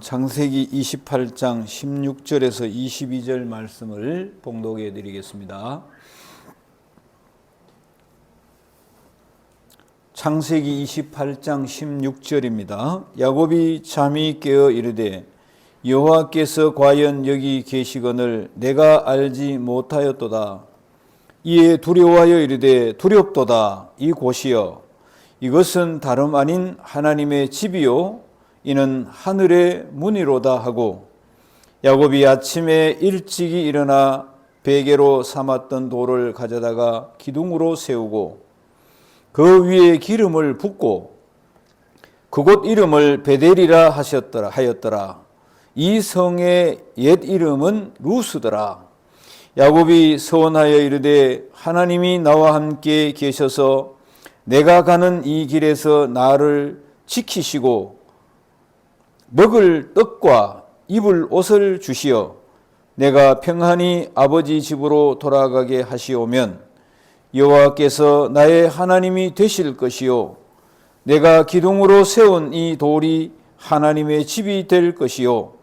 창세기 28장 16절에서 22절 말씀을 봉독해 드리겠습니다. 창세기 28장 16절입니다. 야곱이 잠이 깨어 이르되 여호와께서 과연 여기 계시거늘 내가 알지 못하였도다. 이에 두려워하여 이르되 두렵도다. 이곳이여 이것은 다름 아닌 하나님의 집이요 이는 하늘의 문이로다 하고, 야곱이 아침에 일찍이 일어나 베개로 삼았던 돌을 가져다가 기둥으로 세우고 그 위에 기름을 붓고 그곳 이름을 베델이라 하였더라. 이 성의 옛 이름은 루스더라. 야곱이 서원하여 이르되 하나님이 나와 함께 계셔서 내가 가는 이 길에서 나를 지키시고 먹을 떡과 입을 옷을 주시어 내가 평안히 아버지 집으로 돌아가게 하시오면 여호와께서 나의 하나님이 되실 것이요 내가 기둥으로 세운 이 돌이 하나님의 집이 될 것이요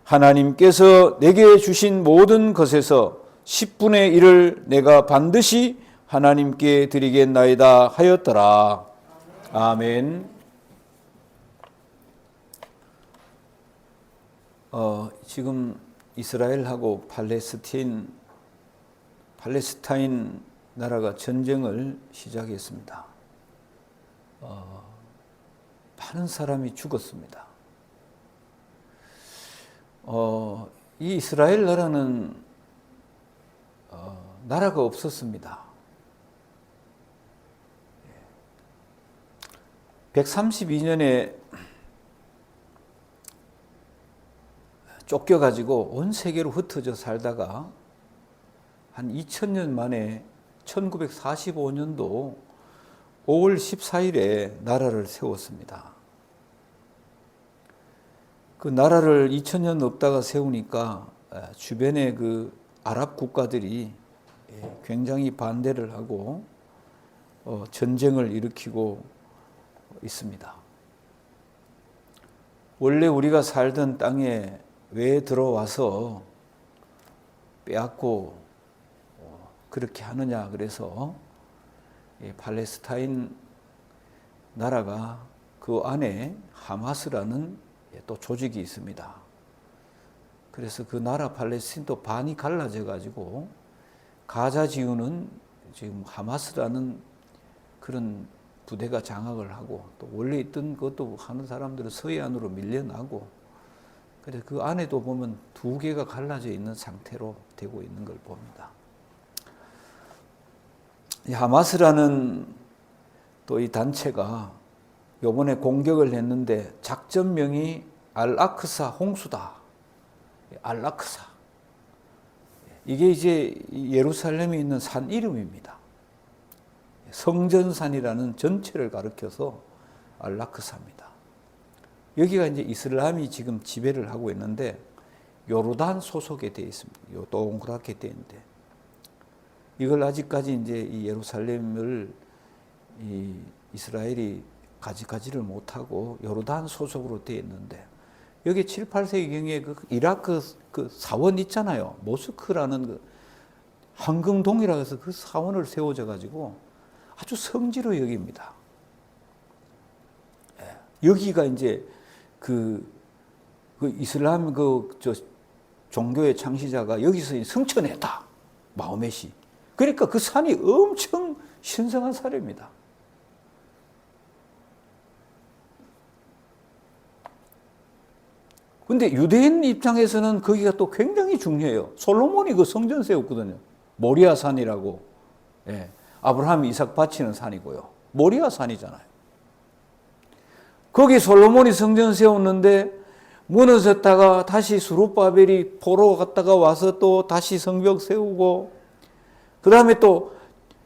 하나님께서 내게 주신 모든 것에서 10분의 1을 내가 반드시 하나님께 드리겠나이다 하였더라. 아멘. 지금 이스라엘하고 팔레스타인 나라가 전쟁을 시작했습니다. 많은 사람이 죽었습니다. 이 이스라엘 나라는 나라가 없었습니다. 132년에 쫓겨가지고 온 세계로 흩어져 살다가 한 2000년 만에 1945년도 5월 14일에 나라를 세웠습니다. 그 나라를 2000년 없다가 세우니까 주변의 그 아랍 국가들이 굉장히 반대를 하고 전쟁을 일으키고 있습니다. 원래 우리가 살던 땅에 왜 들어와서 빼앗고 그렇게 하느냐, 그래서 팔레스타인 나라가 그 안에 하마스라는 또 조직이 있습니다. 그래서 그 나라 팔레스타인도 반이 갈라져 가지고 가자 지구는 지금 하마스라는 그런 부대가 장악을 하고, 또 원래 있던 것도 하는 사람들은 서해안으로 밀려나고, 그래서 그 안에도 보면 두 개가 갈라져 있는 상태로 되고 있는 걸 봅니다. 이 하마스라는 또 이 단체가 이번에 공격을 했는데 작전명이 알아크사 홍수다. 알아크사. 이게 이제 예루살렘에 있는 산 이름입니다. 성전산이라는 전체를 가리켜서 알아크사입니다. 여기가 이제 이슬람이 지금 지배를 하고 있는데 요르단 소속에 되어 있습니다. 요 동그랗게 되어 있는데 이걸 아직까지 이제 이 예루살렘을 이스라엘이 가지를 못하고 요르단 소속으로 되어 있는데, 여기 7, 8세기경에 그 이라크 그 사원 있잖아요. 모스크라는 그 황금동이라고 해서 그 사원을 세워져 가지고 아주 성지로 여깁니다. 여기가 이제 그 이슬람 종교의 창시자가 여기서 성천했다. 마호멧이. 그러니까 그 산이 엄청 신성한 산입니다. 근데 유대인 입장에서는 거기가 또 굉장히 중요해요. 솔로몬이 그 성전 세웠거든요. 모리아 산이라고. 예. 아브라함이 이삭 바치는 산이고요. 모리아 산이잖아요. 거기 솔로몬이 성전 세웠는데 무너졌다가 다시 스룹바벨이 포로 갔다가 와서 또 다시 성벽 세우고, 그 다음에 또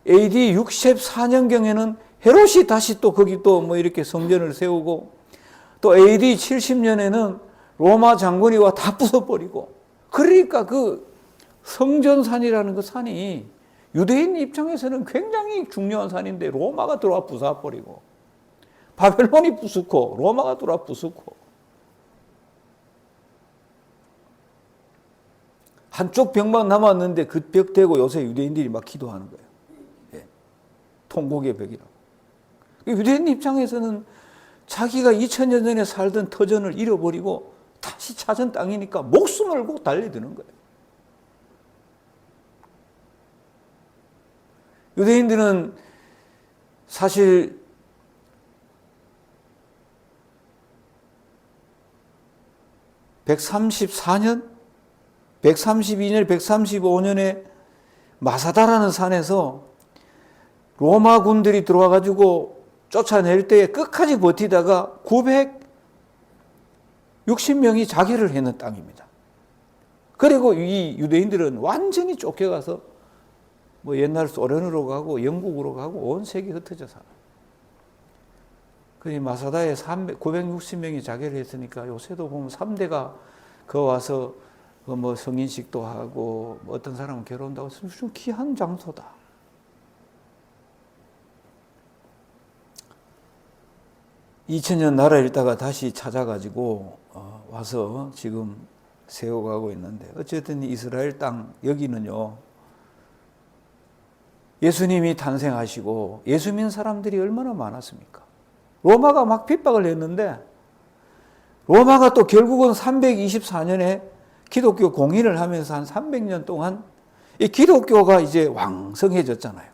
AD 64년경에는 헤롯이 다시 또 거기 또 뭐 이렇게 성전을 세우고, 또 AD 70년에는 로마 장군이 와 다 부숴버리고, 그러니까 그 성전산이라는 그 산이 유대인 입장에서는 굉장히 중요한 산인데 로마가 들어와 부숴버리고, 바벨론이 부수고 로마가 들어와 부수고, 한쪽 벽만 남았는데 그 벽 대고 요새 유대인들이 막 기도하는 거예요. 예. 통곡의 벽이라고. 유대인 입장에서는 자기가 2000년 전에 살던 터전을 잃어버리고 다시 찾은 땅이니까 목숨을 걸고 달려드는 거예요. 유대인들은 사실 (134년) 132년, 135년에 마사다라는 산에서 로마 군들이 들어와 가지고 쫓아낼 때에 끝까지 버티다가 960명이 자결을 했는 땅입니다. 그리고 이 유대인들은 완전히 쫓겨가서 뭐 옛날 소련으로 가고 영국으로 가고 온 세계에 흩어져 살아요. 그 마사다에 960명이 자결을 했으니까 요새도 보면 3대가 그 와서 뭐 성인식도 하고 뭐 어떤 사람은 결혼도 하고 좀 귀한 장소다. (2000년) 나라 잃다가 다시 찾아가지고 와서 지금 세워가고 있는데, 어쨌든 이스라엘 땅 여기는요, 예수님이 탄생하시고 예수 믿는 사람들이 얼마나 많았습니까? 로마가 막 핍박을 했는데, 로마가 또 결국은 324년에 기독교 공인을 하면서 한 300년 동안 이 기독교가 이제 왕성해졌잖아요.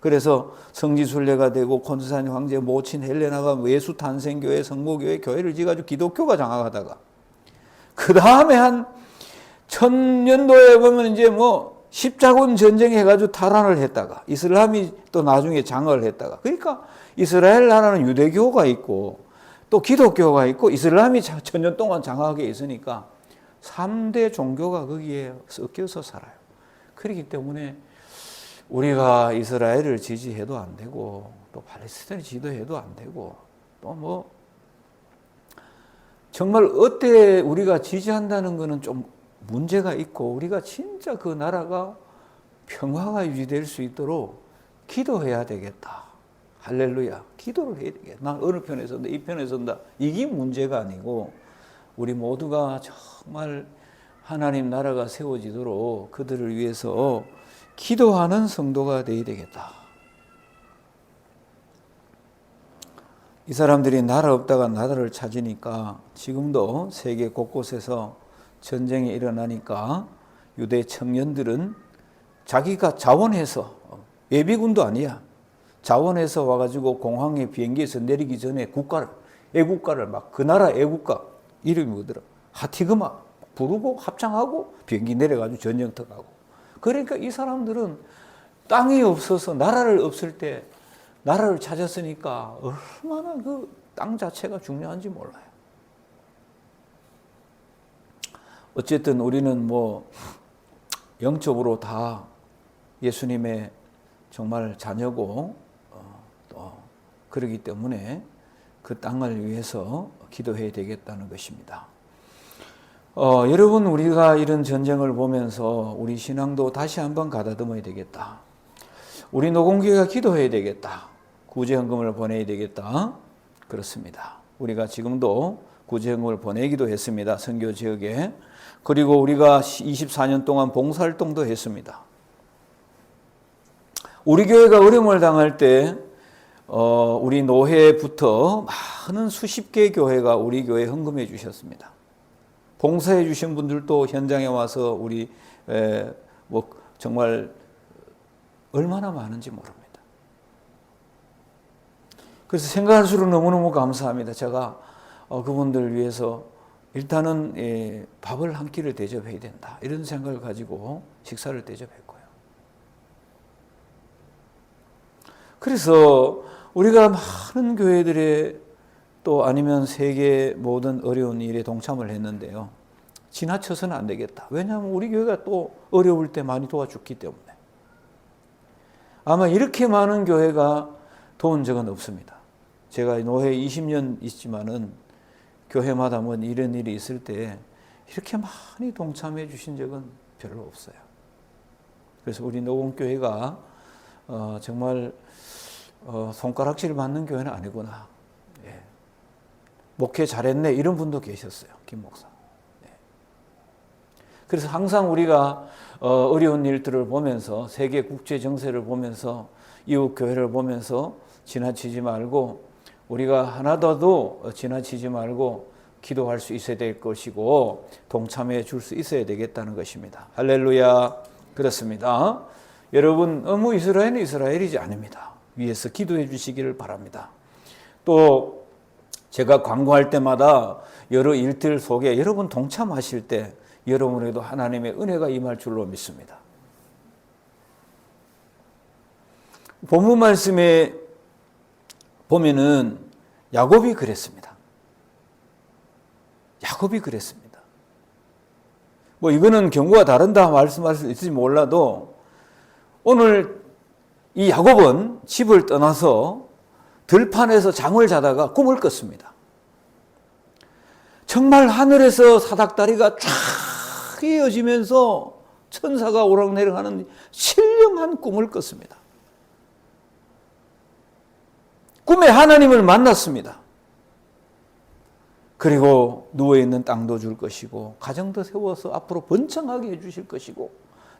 그래서 성지순례가 되고 콘스탄틴 황제 모친 헬레나가 예수 탄생교회, 성모교회, 교회를 지어가지고 기독교가 장악하다가, 그 다음에 한 1000년도에 보면 이제 뭐 십자군 전쟁 해가지고 탈환을 했다가 이슬람이 또 나중에 장악을 했다가, 그러니까 이스라엘 나라는 유대교가 있고 또 기독교가 있고 이슬람이 1000년 동안 장악하게 있으니까 3대 종교가 거기에 섞여서 살아요. 그렇기 때문에 우리가 이스라엘을 지지해도 안 되고 또 팔레스타인을 지도해도 안 되고 또 뭐 정말 어때 우리가 지지한다는 것은 좀 문제가 있고, 우리가 진짜 그 나라가 평화가 유지될 수 있도록 기도해야 되겠다. 할렐루야. 기도를 해야 되겠다. 난 어느 편에 선다, 이 편에 선다. 이게 문제가 아니고 우리 모두가 정말 하나님 나라가 세워지도록 그들을 위해서 기도하는 성도가 되어야 되겠다. 이 사람들이 나라 없다가 나라를 찾으니까 지금도 세계 곳곳에서 전쟁이 일어나니까 유대 청년들은 자기가 자원해서, 예비군도 아니야, 자원해서 와가지고 공항에 비행기에서 내리기 전에 애국가를 막, 그 나라 애국가 이름이 뭐더라, 하티그마 부르고 합창하고 비행기 내려가지고 전쟁터 가고. 그러니까 이 사람들은 땅이 없어서, 나라를 없을 때 나라를 찾았으니까 얼마나 그 땅 자체가 중요한지 몰라요. 어쨌든 우리는 뭐 영적으로 다 예수님의 정말 자녀고 또 그러기 때문에 그 땅을 위해서 기도해야 되겠다는 것입니다. 여러분, 우리가 이런 전쟁을 보면서 우리 신앙도 다시 한번 가다듬어야 되겠다. 우리 노공교회가 기도해야 되겠다. 구제헌금을 보내야 되겠다. 그렇습니다. 우리가 지금도 구제헌금을 보내기도 했습니다. 선교 지역에. 그리고 우리가 24년 동안 봉사활동도 했습니다. 우리 교회가 어려움을 당할 때 우리 노회부터 많은 수십 개의 교회가 우리 교회에 헌금해 주셨습니다. 봉사해 주신 분들도 현장에 와서 우리 뭐 정말 얼마나 많은지 모릅니다. 그래서 생각할수록 너무너무 감사합니다. 제가 그분들 위해서 일단은 밥을 한 끼를 대접해야 된다, 이런 생각을 가지고 식사를 대접했고요. 그래서 우리가 많은 교회들의 또 아니면 세계 모든 어려운 일에 동참을 했는데요, 지나쳐서는 안 되겠다. 왜냐하면 우리 교회가 또 어려울 때 많이 도와줬기 때문에. 아마 이렇게 많은 교회가 도운 적은 없습니다. 제가 노회 20년 있지만은 교회마다 뭐 이런 일이 있을 때 이렇게 많이 동참해 주신 적은 별로 없어요. 그래서 우리 노공교회가 정말 손가락질 맞는 교회는 아니구나. 예. 목회 잘했네, 이런 분도 계셨어요. 김 목사. 예. 그래서 항상 우리가 어려운 일들을 보면서 세계 국제 정세를 보면서 이웃 교회를 보면서 지나치지 말고 우리가 하나도 지나치지 말고 기도할 수 있어야 될 것이고 동참해 줄 수 있어야 되겠다는 것입니다. 할렐루야. 그렇습니다. 여러분 너무 이스라엘은 이스라엘이지 아닙니다. 위에서 기도해 주시기를 바랍니다. 또 제가 광고할 때마다 여러 일들 속에 여러분 동참하실 때 여러분에게도 하나님의 은혜가 임할 줄로 믿습니다. 본문 말씀에 보면은 야곱이 그랬습니다. 야곱이 그랬습니다. 뭐 이거는 경우가 다른다 말씀할 수 있을지 몰라도 오늘 이 야곱은 집을 떠나서 들판에서 잠을 자다가 꿈을 꿨습니다. 정말 하늘에서 사닥다리가 쫙 이어지면서 천사가 오락내락하는 신령한 꿈을 꿨습니다. 꿈에 하나님을 만났습니다. 그리고 누워있는 땅도 줄 것이고 가정도 세워서 앞으로 번창하게 해주실 것이고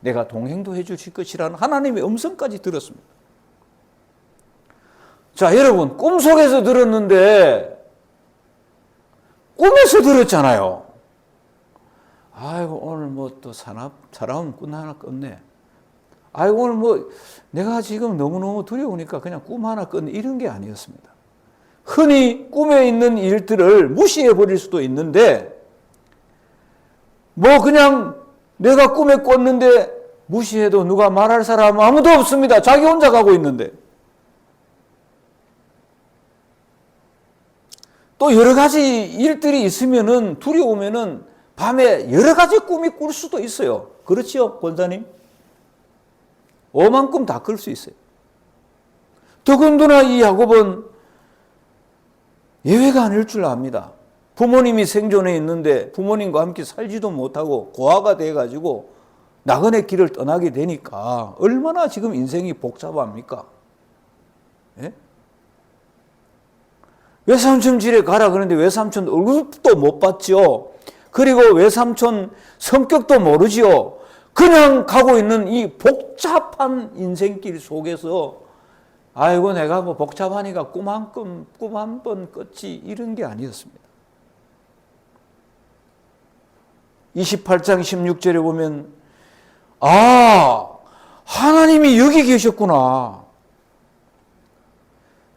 내가 동행도 해주실 것이라는 하나님의 음성까지 들었습니다. 자, 여러분 꿈속에서 들었는데 꿈에서 들었잖아요. 아이고 오늘 뭐 또 사람은 꿈 하나 꿨네. 아이고 오늘 뭐 내가 지금 너무너무 두려우니까 그냥 꿈 하나 꿨네. 이런 게 아니었습니다. 흔히 꿈에 있는 일들을 무시해 버릴 수도 있는데 뭐 그냥 내가 꿈에 꿨는데 무시해도 누가 말할 사람은 아무도 없습니다. 자기 혼자 가고 있는데. 또 여러 가지 일들이 있으면은 두려우면은 밤에 여러 가지 꿈이 꿀 수도 있어요. 그렇지요, 권사님? 오만 꿈 다 꿀 수 있어요. 더군다나 이 야곱은 예외가 아닐 줄 압니다. 부모님이 생존해 있는데 부모님과 함께 살지도 못하고 고아가 돼가지고 나그네 길을 떠나게 되니까 얼마나 지금 인생이 복잡합니까? 예? 외삼촌 집에 가라 그러는데 외삼촌 얼굴도 못 봤죠. 그리고 외삼촌 성격도 모르지요. 그냥 가고 있는 이 복잡한 인생길 속에서 아이고 내가 뭐 복잡하니까 꿈 한 번 꿨지 이런 게 아니었습니다. 28장 16절에 보면 하나님이 여기 계셨구나.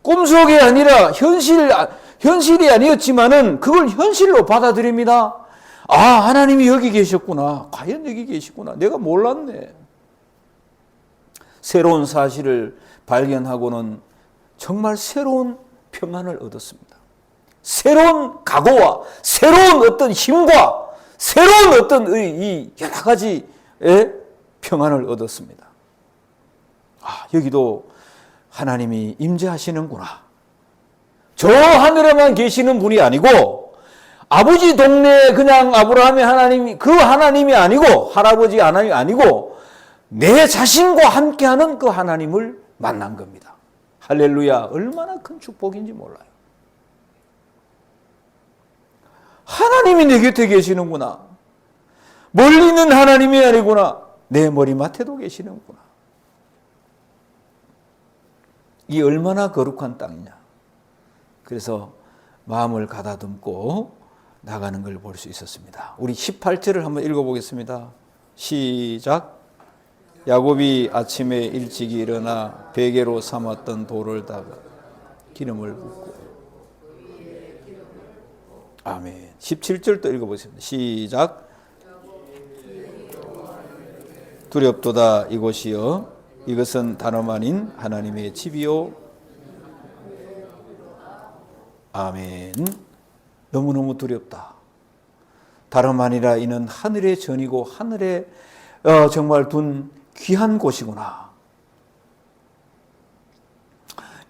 꿈속이 아니라 현실이 아니었지만은 그걸 현실로 받아들입니다. 하나님이 여기 계셨구나. 과연 여기 계시구나. 내가 몰랐네. 새로운 사실을 발견하고는 정말 새로운 평안을 얻었습니다. 새로운 각오와 새로운 어떤 힘과 새로운 어떤 이 여러 가지의 평안을 얻었습니다. 여기도 하나님이 임재하시는구나. 저 하늘에만 계시는 분이 아니고 아버지 동네에 그냥 아브라함의 하나님이 그 하나님이 아니고 할아버지 하나님이 아니고 내 자신과 함께하는 그 하나님을 만난 겁니다. 할렐루야. 얼마나 큰 축복인지 몰라요. 하나님이 내 곁에 계시는구나. 멀리 있는 하나님이 아니구나. 내 머리맡에도 계시는구나. 이 얼마나 거룩한 땅이냐. 그래서 마음을 가다듬고 나가는 걸 볼 수 있었습니다. 우리 18절을 한번 읽어보겠습니다. 시작. 야곱이 아침에 일찍 일어나 베개로 삼았던 돌을 다가 기름을 붓고. 아멘. 17절도 읽어보겠습니다. 시작. 두렵도다 이곳이여 이것은 다름 아닌 하나님의 집이요. 아멘. 너무너무 두렵다. 다름 아니라 이는 하늘의 전이고 하늘에 정말 둔 귀한 곳이구나.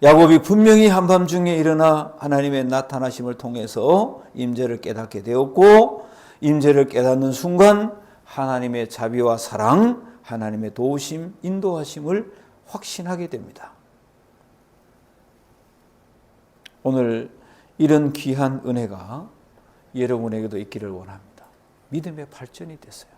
야곱이 분명히 한밤중에 일어나 하나님의 나타나심을 통해서 임재를 깨닫게 되었고 임재를 깨닫는 순간 하나님의 자비와 사랑, 하나님의 도우심, 인도하심을 확신하게 됩니다. 오늘 이런 귀한 은혜가 여러분에게도 있기를 원합니다. 믿음의 발전이 됐어요.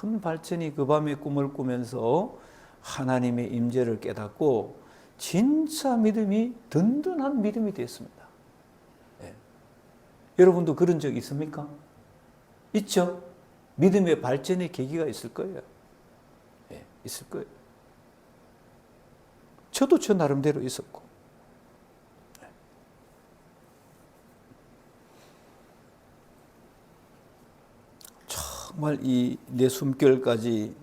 큰 발전이 그 밤에 꿈을 꾸면서 하나님의 임재를 깨닫고 진짜 믿음이 든든한 믿음이 됐습니다. 예. 여러분도 그런 적 있습니까? 있죠? 믿음의 발전의 계기가 있을 거예요. 예, 있을 거예요. 저도 저 나름대로 있었고. 정말 이 내 숨결까지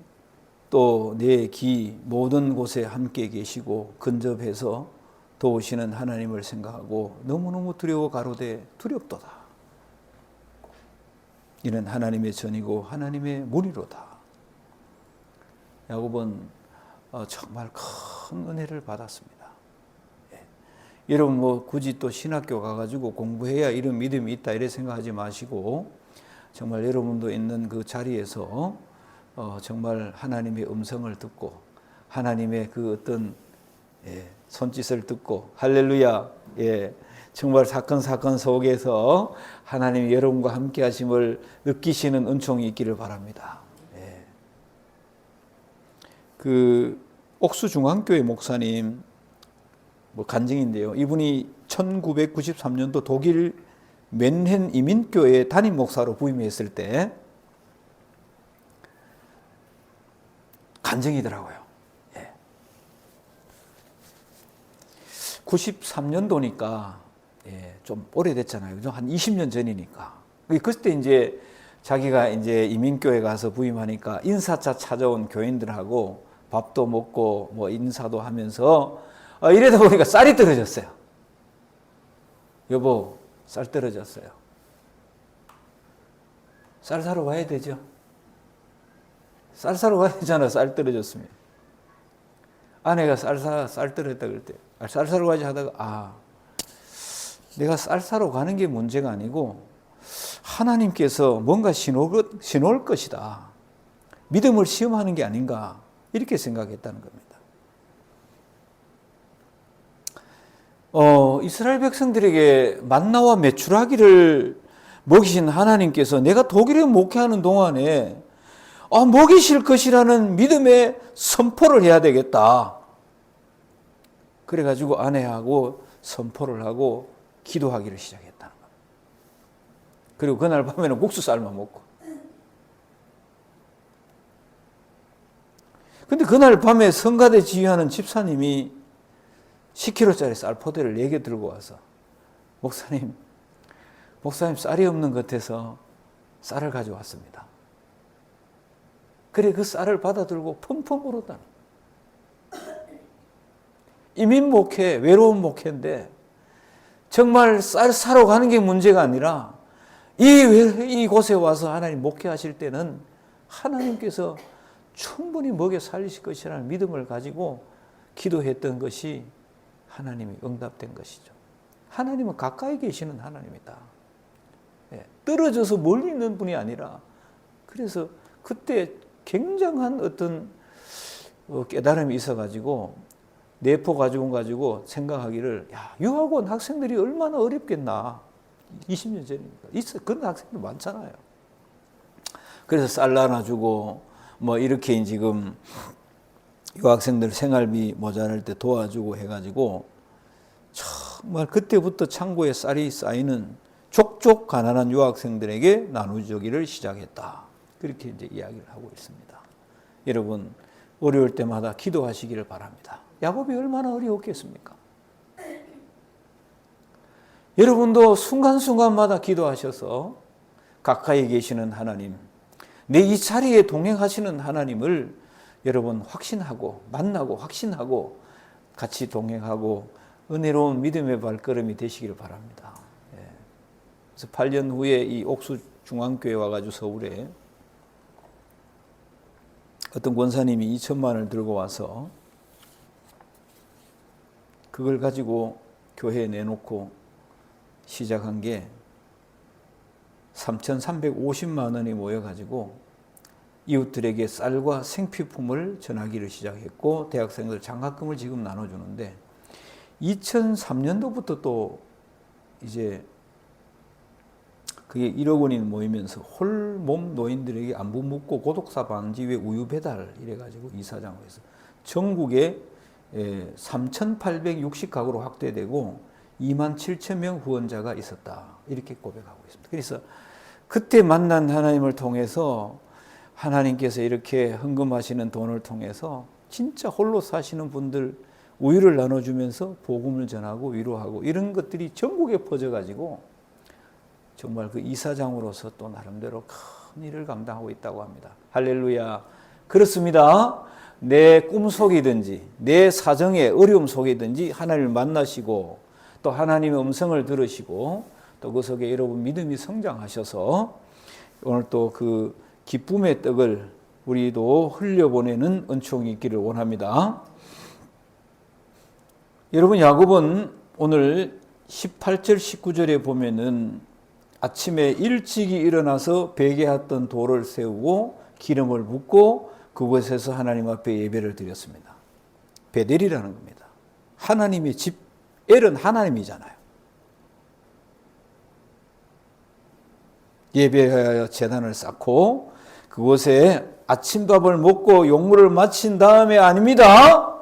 또 내 기 모든 곳에 함께 계시고 근접해서 도우시는 하나님을 생각하고 너무너무 두려워 가로되 두렵도다. 이는 하나님의 전이고 하나님의 문이로다. 야곱은 정말 큰 은혜를 받았습니다. 예. 여러분 뭐 굳이 또 신학교 가가지고 공부해야 이런 믿음이 있다 이래 생각하지 마시고 정말 여러분도 있는 그 자리에서 정말 하나님의 음성을 듣고 하나님의 그 어떤 손짓을 듣고 할렐루야 정말 사건 속에서 하나님이 여러분과 함께 하심을 느끼시는 은총이 있기를 바랍니다. 그 옥수중앙교회 목사님 뭐 간증인데요. 이분이 1993년도 독일 맨헨 이민교회 담임 목사로 부임했을 때 간증이더라고요. 93년도니까 좀 오래됐잖아요. 한 20년 전이니까. 그때 이제 자기가 이제 이민교회 가서 부임하니까 인사차 찾아온 교인들하고 밥도 먹고 뭐 인사도 하면서 이러다 보니까 쌀이 떨어졌어요. 여보, 쌀 떨어졌어요. 쌀 사러 와야 되죠. 쌀 사러 가야 되잖아. 쌀 떨어졌으면. 아내가 쌀 떨어졌다 그럴 때 쌀 사러 가지 하다가 내가 쌀 사러 가는 게 문제가 아니고 하나님께서 뭔가 신호일 것이다. 믿음을 시험하는 게 아닌가 이렇게 생각했다는 겁니다. 이스라엘 백성들에게 만나와 메추라기를 먹이신 하나님께서 내가 독일에 목회하는 동안에 먹이실 것이라는 믿음의 선포를 해야 되겠다. 그래가지고 아내하고 선포를 하고 기도하기를 시작했다는 겁니다. 그리고 그날 밤에는 국수 삶아 먹고. 근데 그날 밤에 성가대 지휘하는 집사님이 10kg짜리 쌀 포대를 4개 들고 와서 목사님 쌀이 없는 것 같아서 쌀을 가져왔습니다. 그래 그 쌀을 받아 들고 펑펑 울었다는 이민 목회, 외로운 목회인데 정말 쌀 사러 가는 게 문제가 아니라 이곳에 와서 하나님 목회하실 때는 하나님께서 충분히 먹여 살리실 것이라는 믿음을 가지고 기도했던 것이 하나님이 응답된 것이죠. 하나님은 가까이 계시는 하나님이다. 떨어져서 멀리 있는 분이 아니라 그래서 그때 굉장한 어떤 깨달음이 있어가지고 내포 가지고 생각하기를 유학원 학생들이 얼마나 어렵겠나. 20년 전이니까. 그런 학생들 많잖아요. 그래서 쌀 나눠주고 뭐 이렇게 지금 유학생들 생활비 모자랄 때 도와주고 해가지고 정말 그때부터 창고에 쌀이 쌓이는 족족 가난한 유학생들에게 나누주기를 시작했다. 그렇게 이제 이야기를 하고 있습니다. 여러분 어려울 때마다 기도하시기를 바랍니다. 야곱이 얼마나 어려웠겠습니까? 여러분도 순간순간마다 기도하셔서 가까이 계시는 하나님, 내 이 자리에 동행하시는 하나님을 여러분 확신하고 만나고 확신하고 같이 동행하고 은혜로운 믿음의 발걸음이 되시기를 바랍니다. 그래서 8년 후에 이 옥수 중앙교회 와가지고 서울에 어떤 권사님이 2천만 원을 들고 와서 그걸 가지고 교회에 내놓고 시작한 게 3,350만 원이 모여가지고 이웃들에게 쌀과 생필품을 전하기를 시작했고 대학생들 장학금을 지금 나눠주는데 2003년도부터 또 이제 그게 1억 원이 모이면서 홀몸 노인들에게 안부 묻고 고독사 방지 위해 우유 배달 이래가지고 이사장으로 해서 전국에 3,860가구로 확대되고 27,000명 후원자가 있었다. 이렇게 고백하고 있습니다. 그래서 그때 만난 하나님을 통해서 하나님께서 이렇게 헌금하시는 돈을 통해서 진짜 홀로 사시는 분들 우유를 나눠주면서 복음을 전하고 위로하고 이런 것들이 전국에 퍼져가지고 정말 그 이사장으로서 또 나름대로 큰 일을 감당하고 있다고 합니다. 할렐루야. 그렇습니다. 내 꿈속이든지 내 사정의 어려움 속이든지 하나님을 만나시고 또 하나님의 음성을 들으시고 또 그 속에 여러분 믿음이 성장하셔서 오늘 또 그 기쁨의 떡을 우리도 흘려보내는 은총이 있기를 원합니다. 여러분 야곱은 오늘 18절 19절에 보면은 아침에 일찍이 일어나서 베개했던 돌을 세우고 기름을 붓고 그곳에서 하나님 앞에 예배를 드렸습니다. 베델이라는 겁니다. 하나님의 집, 엘은 하나님이잖아요. 예배하여 제단을 쌓고 그곳에 아침밥을 먹고 용물을 마친 다음에 아닙니다.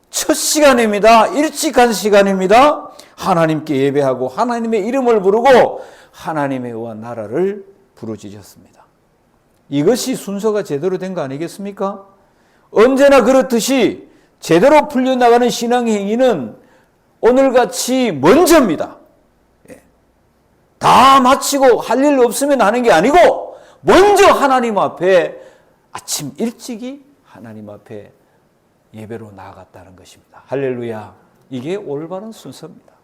첫 시간입니다. 일찍 간 시간입니다. 하나님께 예배하고 하나님의 이름을 부르고 하나님의 의와 나라를 부르짖었습니다. 이것이 순서가 제대로 된 거 아니겠습니까? 언제나 그렇듯이 제대로 풀려나가는 신앙의 행위는 오늘같이 먼저입니다. 다 마치고 할 일 없으면 하는 게 아니고 먼저 하나님 앞에 아침 일찍이 하나님 앞에 예배로 나아갔다는 것입니다. 할렐루야. 이게 올바른 순서입니다.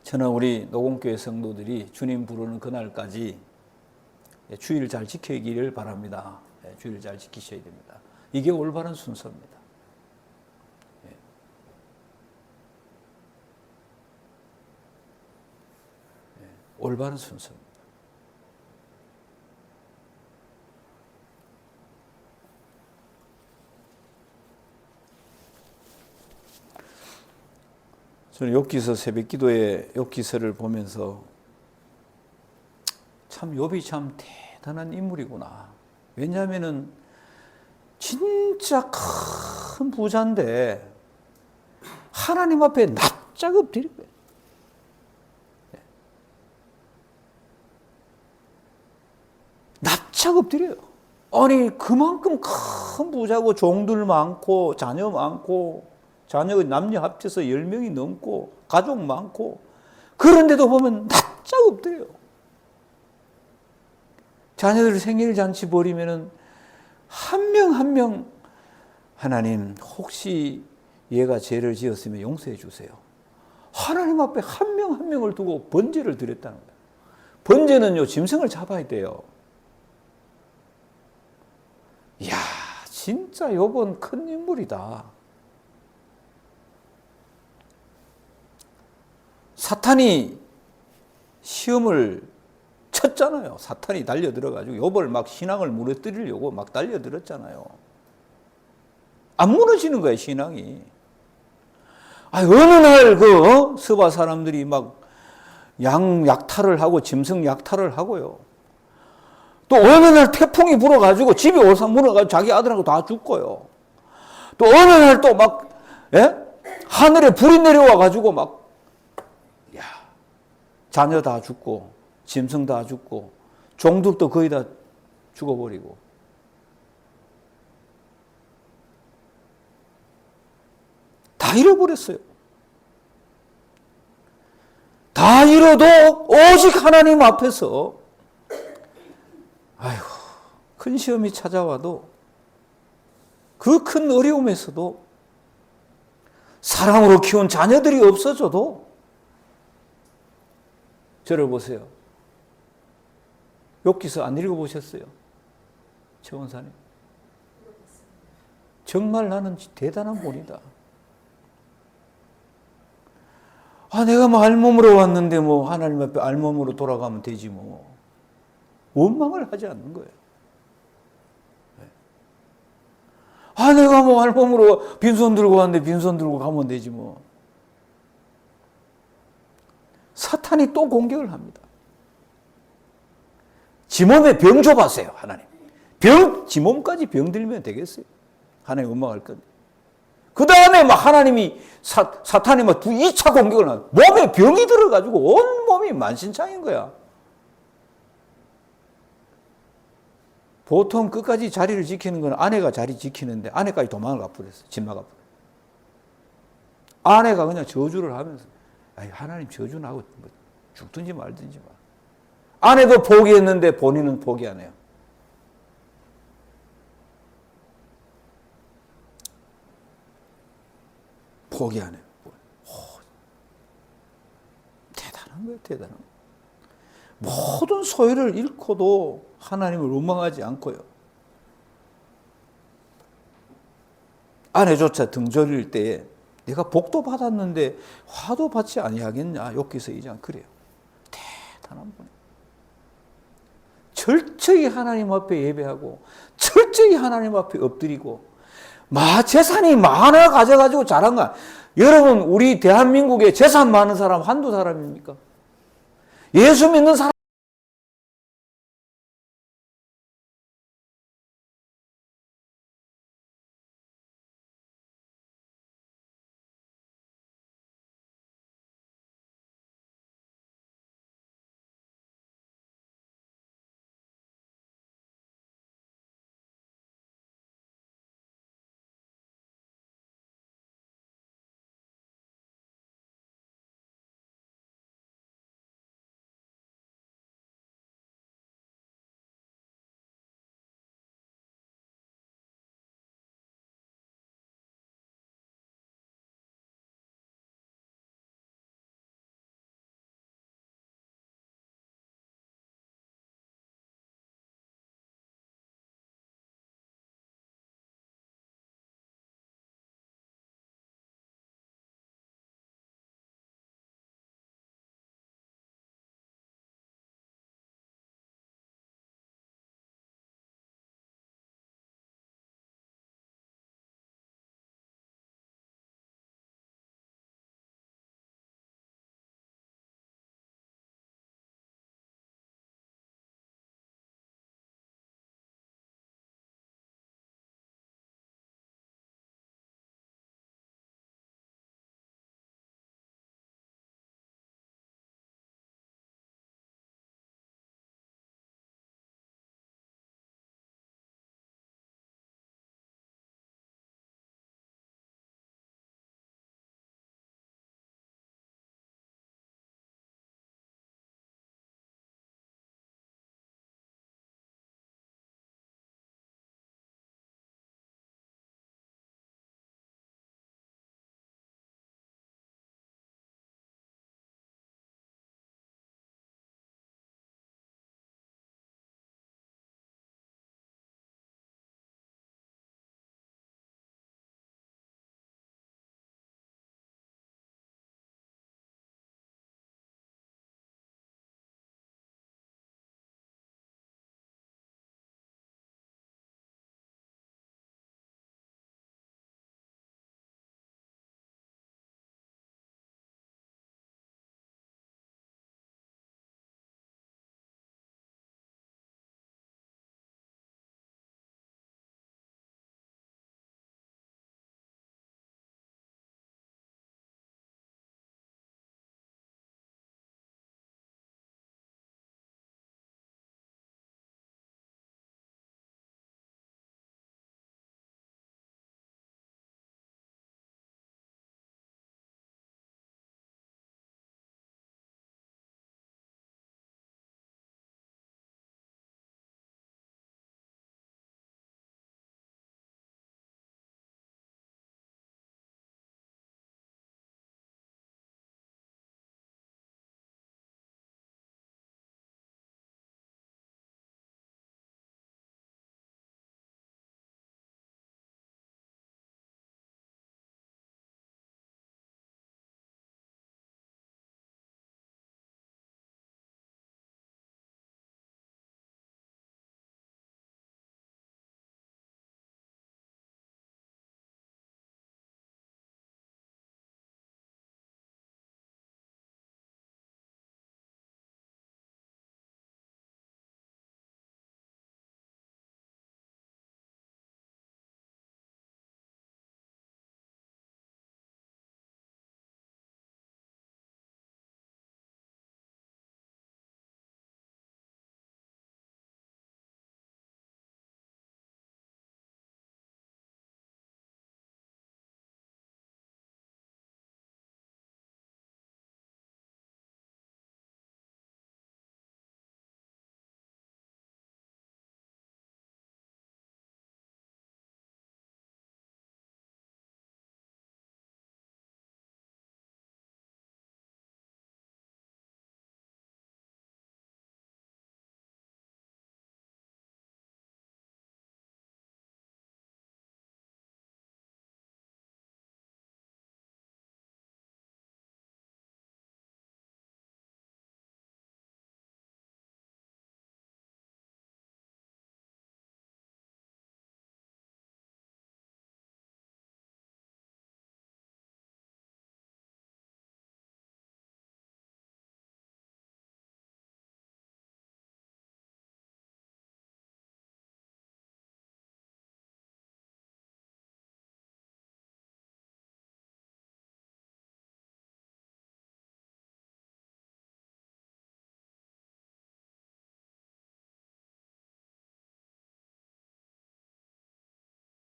저는 우리 노공교회 성도들이 주님 부르는 그날까지 주의를 잘 지키기를 바랍니다. 주의를 잘 지키셔야 됩니다. 이게 올바른 순서입니다. 올바른 순서입니다. 저는 욥기서 새벽기도의 욥기서를 보면서 참 욥이 참 대단한 인물이구나. 왜냐하면은 진짜 큰 부자인데 하나님 앞에 납작 엎드린 거예요. 납작 엎드려요. 아니 그만큼 큰 부자고 종들 많고 자녀 많고 자녀 남녀 합쳐서 10명이 넘고 가족 많고 그런데도 보면 납작 엎드려요. 자녀들 생일 잔치 벌이면은 한 명 한 명 하나님 혹시 얘가 죄를 지었으면 용서해 주세요. 하나님 앞에 한 명 한 명을 두고 번제를 드렸다는 거예요. 번제는요 짐승을 잡아야 돼요. 이야 진짜 욥은 큰 인물이다. 사탄이 시험을 쳤잖아요. 사탄이 달려들어가지고 욥을 막 신앙을 무너뜨리려고 막 달려들었잖아요. 안 무너지는 거예요, 신앙이. 어느 날 서바 사람들이 막 양 약탈을 하고 짐승 약탈을 하고요. 또 어느 날 태풍이 불어가지고 집이 오상 무너가지고 자기 아들하고 다 죽고요. 또 어느 날 또 막 하늘에 불이 내려와가지고 막 자녀 다 죽고 짐승 다 죽고 종들도 거의 다 죽어버리고 다 잃어버렸어요. 다 잃어도 오직 하나님 앞에서 아이고 큰 시험이 찾아와도 그 큰 어려움에서도 사랑으로 키운 자녀들이 없어져도 저를 보세요. 욥기서 안 읽어보셨어요? 최원사님. 정말 나는 대단한 분이다. 내가 뭐 알몸으로 왔는데 뭐 하나님 앞에 알몸으로 돌아가면 되지 뭐. 원망을 하지 않는 거예요. 내가 뭐 알몸으로 빈손 들고 왔는데 빈손 들고 가면 되지 뭐. 사탄이 또 공격을 합니다. 지 몸에 병 줘봤어요, 하나님. 지 몸까지 병 들면 되겠어요? 하나님 원망할 건데. 그 다음에 막 하나님이 사탄이 막 2차 공격을 하는 몸에 병이 들어가지고 온 몸이 만신창인 거야. 보통 끝까지 자리를 지키는 건 아내가 자리 지키는데 아내까지 도망을 가버렸어. 집 나가버렸어. 아내가 그냥 저주를 하면서 하나님 저주 나고 죽든지 말든지 마. 아내도 포기했는데 본인은 포기 안 해요. 포기 안 해요. 대단한 거예요, 대단한 거예요. 모든 소유를 잃고도 하나님을 원망하지 않고요. 아내조차 등절일 때에 내가 복도 받았는데 화도 받지 아니하겠냐. 욥기서 2장 그래요. 대단한 분이에요. 철저히 하나님 앞에 예배하고 철저히 하나님 앞에 엎드리고 재산이 많아 가져가지고 잘한 거야. 여러분 우리 대한민국에 재산 많은 사람 한두 사람입니까? 예수 믿는 사람